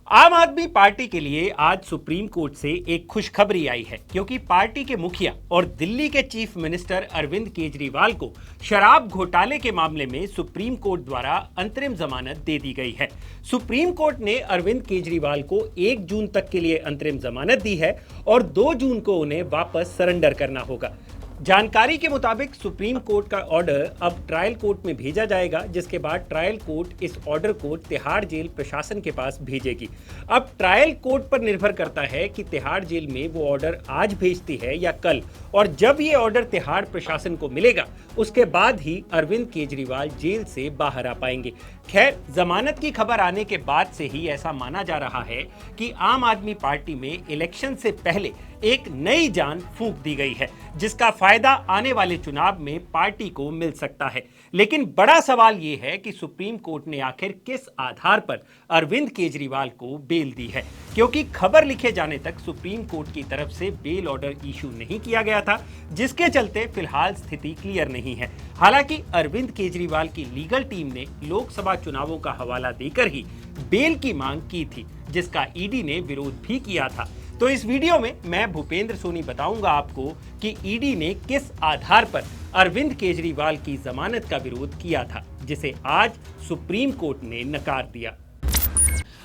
आम आदमी पार्टी के लिए आज सुप्रीम कोर्ट से एक खुशखबरी आई है, क्योंकि पार्टी के मुखिया और दिल्ली के चीफ मिनिस्टर अरविंद केजरीवाल को शराब घोटाले के मामले में सुप्रीम कोर्ट द्वारा अंतरिम जमानत दे दी गई है। सुप्रीम कोर्ट ने अरविंद केजरीवाल को 1 जून तक के लिए अंतरिम जमानत दी है और 2 जून को उन्हें वापस सरेंडर करना होगा। जानकारी के मुताबिक सुप्रीम कोर्ट का ऑर्डर अब ट्रायल कोर्ट में भेजा जाएगा, जिसके बाद ट्रायल कोर्ट इस ऑर्डर को तिहाड़ जेल प्रशासन के पास भेजेगी। अब ट्रायल कोर्ट पर निर्भर करता है कि तिहाड़ जेल में वो ऑर्डर आज भेजती है या कल, और जब ये ऑर्डर तिहाड़ प्रशासन को मिलेगा उसके बाद ही अरविंद केजरीवाल जेल से बाहर आ पाएंगे। खैर, जमानत की खबर आने के बाद से ही ऐसा माना जा रहा है कि आम आदमी पार्टी में इलेक्शन से पहले एक नई जान फूंक दी गई है, जिसका फायदा आने वाले चुनाव में पार्टी को मिल सकता है। लेकिन बड़ा सवाल यह है कि सुप्रीम कोर्ट ने आखिर किस आधार पर अरविंद केजरीवाल को बेल दी है, क्योंकि खबर लिखे जाने तक सुप्रीम कोर्ट की तरफ से बेल ऑर्डर इशू नहीं किया गया था, जिसके चलते फिलहाल स्थिति क्लियर नहीं है। हालांकि अरविंद केजरीवाल की लीगल टीम ने लोकसभा चुनावों का हवाला देकर ही बेल की मांग की थी, जिसका ईडी ने विरोध भी किया था। तो इस वीडियो में मैं भूपेंद्र सोनी बताऊंगा आपको कि ईडी ने किस आधार पर अरविंद केजरीवाल की जमानत का विरोध किया था, जिसे आज सुप्रीम कोर्ट ने नकार दिया।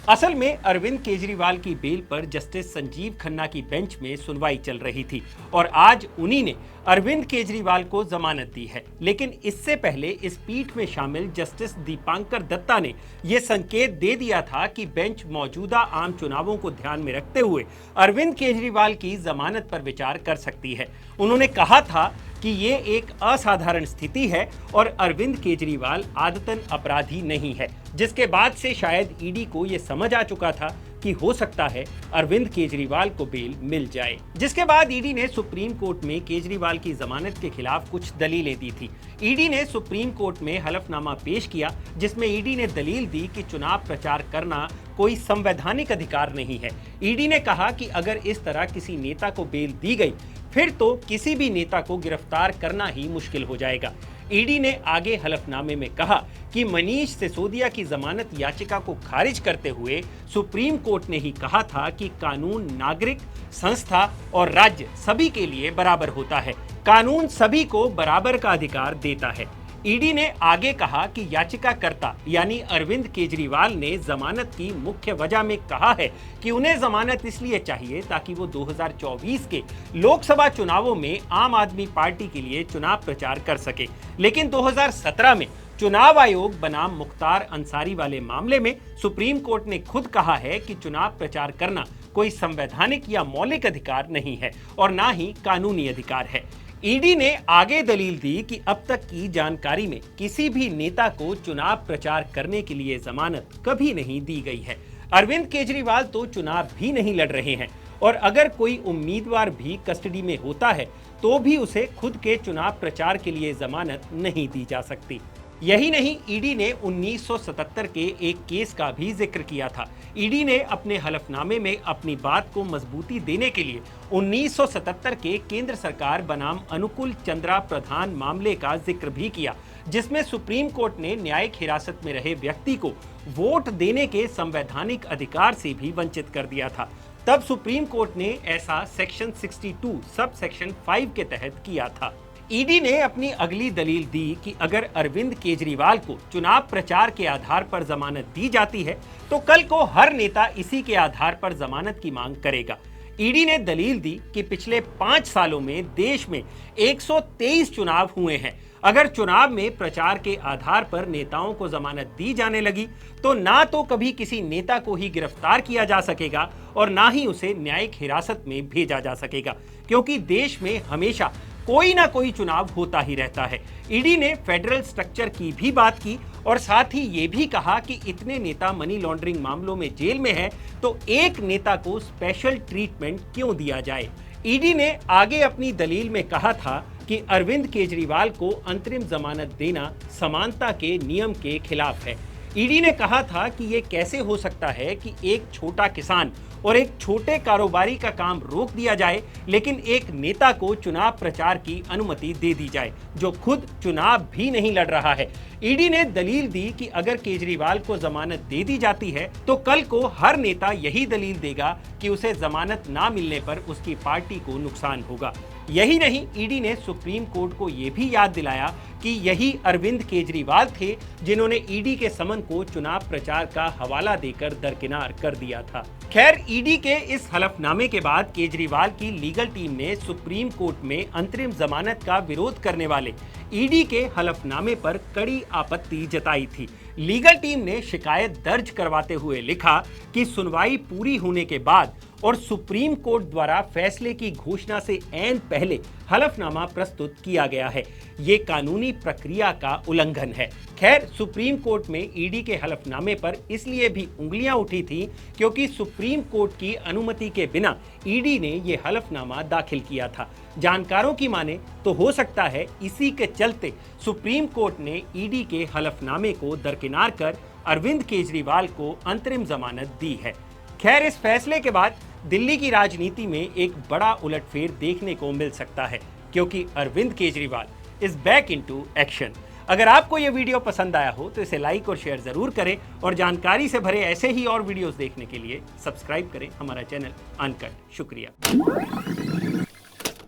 असल में अरविंद केजरीवाल की बेल पर जस्टिस संजीव खन्ना की बेंच में सुनवाई चल रही थी और आज उन्हीं ने अरविंद केजरीवाल को जमानत दी है। लेकिन इससे पहले इस पीठ में शामिल जस्टिस दीपांकर दत्ता ने यह संकेत दे दिया था कि बेंच मौजूदा आम चुनावों को ध्यान में रखते हुए अरविंद केजरीवाल की जमानत पर विचार कर सकती है। उन्होंने कहा था कि ये एक असाधारण स्थिति है और अरविंद केजरीवाल आदतन अपराधी नहीं है, जिसके बाद से शायद ईडी को ये समझ आ चुका था कि हो सकता है अरविंद केजरीवाल को बेल मिल जाए। जिसके बाद ईडी ने सुप्रीम कोर्ट में केजरीवाल की जमानत के खिलाफ कुछ दलीलें दी थी। ईडी ने सुप्रीम कोर्ट में हलफनामा पेश किया, जिसमें ईडी ने दलील दी कि चुनाव प्रचार करना कोई संवैधानिक अधिकार नहीं है। ईडी ने कहा कि अगर इस तरह किसी नेता को बेल दी गई फिर तो किसी भी नेता को गिरफ्तार करना ही मुश्किल हो जाएगा। ईडी ने आगे हलफनामे में कहा कि मनीष सिसोदिया की जमानत याचिका को खारिज करते हुए सुप्रीम कोर्ट ने ही कहा था कि कानून नागरिक, संस्था और राज्य सभी के लिए बराबर होता है। कानून सभी को बराबर का अधिकार देता है। ईडी ने आगे कहा कि याचिकाकर्ता यानी अरविंद केजरीवाल ने जमानत की मुख्य वजह में कहा है कि उन्हें जमानत इसलिए चाहिए ताकि वो 2024 के लोकसभा चुनावों में आम आदमी पार्टी के लिए चुनाव प्रचार कर सके। लेकिन 2017 में चुनाव आयोग बनाम मुख्तार अंसारी वाले मामले में सुप्रीम कोर्ट ने खुद कहा है कि चुनाव प्रचार करना कोई संवैधानिक या मौलिक अधिकार नहीं है और ना ही कानूनी अधिकार है। ईडी ने आगे दलील दी कि अब तक की जानकारी में किसी भी नेता को चुनाव प्रचार करने के लिए जमानत कभी नहीं दी गई है। अरविंद केजरीवाल तो चुनाव भी नहीं लड़ रहे हैं और अगर कोई उम्मीदवार भी कस्टडी में होता है तो भी उसे खुद के चुनाव प्रचार के लिए जमानत नहीं दी जा सकती। यही नहीं, ईडी ने 1977 के एक केस का भी जिक्र किया था। ईडी ने अपने हलफनामे में अपनी बात को मजबूती देने के लिए 1977 के केंद्र सरकार बनाम अनुकूल चंद्रा प्रधान मामले का जिक्र भी किया, जिसमें सुप्रीम कोर्ट ने न्यायिक हिरासत में रहे व्यक्ति को वोट देने के संवैधानिक अधिकार से भी वंचित कर दिया था। तब सुप्रीम कोर्ट ने ऐसा सेक्शन 62 सब सेक्शन 5 के तहत किया था। ईडी ने अपनी अगली दलील दी कि अगर अरविंद केजरीवाल को चुनाव प्रचार के आधार पर जमानत दी जाती है तो कल को हर नेता इसी के आधार पर जमानत की मांग करेगा। ईडी ने दलील दी कि पिछले 5 सालों में देश में 123 चुनाव हुए हैं। अगर चुनाव में प्रचार के आधार पर नेताओं को जमानत दी जाने लगी तो ना तो कभी किसी नेता को ही गिरफ्तार किया जा सकेगा और ना ही उसे न्यायिक हिरासत में भेजा जा सकेगा, क्योंकि देश में हमेशा कोई ना कोई चुनाव होता ही रहता है। ईडी ने फेडरल स्ट्रक्चर की भी बात की और साथ ही ये भी कहा कि इतने नेता मनी लॉन्ड्रिंग मामलों में जेल में हैं, तो एक नेता को स्पेशल ट्रीटमेंट क्यों दिया जाए। ईडी ने आगे अपनी दलील में कहा था कि अरविंद केजरीवाल को अंतरिम जमानत देना समानता के नियम के खिलाफ है। ईडी ने कहा था कि ये कैसे हो सकता है कि एक छोटा किसान और एक छोटे कारोबारी का काम रोक दिया जाए, लेकिन एक नेता को चुनाव प्रचार की अनुमति दे दी जाए जो खुद चुनाव भी नहीं लड़ रहा है। ईडी ने दलील दी कि अगर केजरीवाल को जमानत दे दी जाती है तो कल को हर नेता यही दलील देगा कि उसे जमानत ना मिलने पर उसकी पार्टी को नुकसान होगा। यही नहीं, ईडी ने सुप्रीम कोर्ट को यह भी याद दिलाया कि यही अरविंद केजरीवाल थे जिन्होंने ईडी के समन को चुनाव प्रचार का हवाला देकर दरकिनार कर दिया था। खैर, ईडी के इस हलफनामे के बाद केजरीवाल की लीगल टीम ने सुप्रीम कोर्ट में अंतरिम जमानत का विरोध करने वाले ईडी के हलफनामे पर कड़ी आपत्ति जताई थी। लीगल टीम ने शिकायत दर्ज करवाते हुए लिखा कि सुनवाई पूरी होने के बाद और सुप्रीम कोर्ट द्वारा फैसले की घोषणा से ऐन पहले हलफनामा प्रस्तुत किया गया है। ये कानूनी प्रक्रिया का उल्लंघन है। खैर, सुप्रीम कोर्ट में ईडी के हलफनामे पर इसलिए भी उंगलियां उठी थी क्योंकि सुप्रीम कोर्ट की अनुमति के बिना ईडी ने यह हलफनामा दाखिल किया था। जानकारों की माने तो हो सकता है इसी के चलते सुप्रीम कोर्ट ने ईडी के हलफनामे को दरकिनार कर अरविंद केजरीवाल को अंतरिम जमानत दी है। खैर, इस फैसले के बाद दिल्ली की राजनीति में एक बड़ा उलटफेर देखने को मिल सकता है क्योंकि Arvind Kejriwal is back into action. अगर आपको यह वीडियो पसंद आया हो तो इसे लाइक और शेयर जरूर करें और जानकारी से भरे ऐसे ही और वीडियोस देखने के लिए सब्सक्राइब करें हमारा चैनल अनकट। शुक्रिया।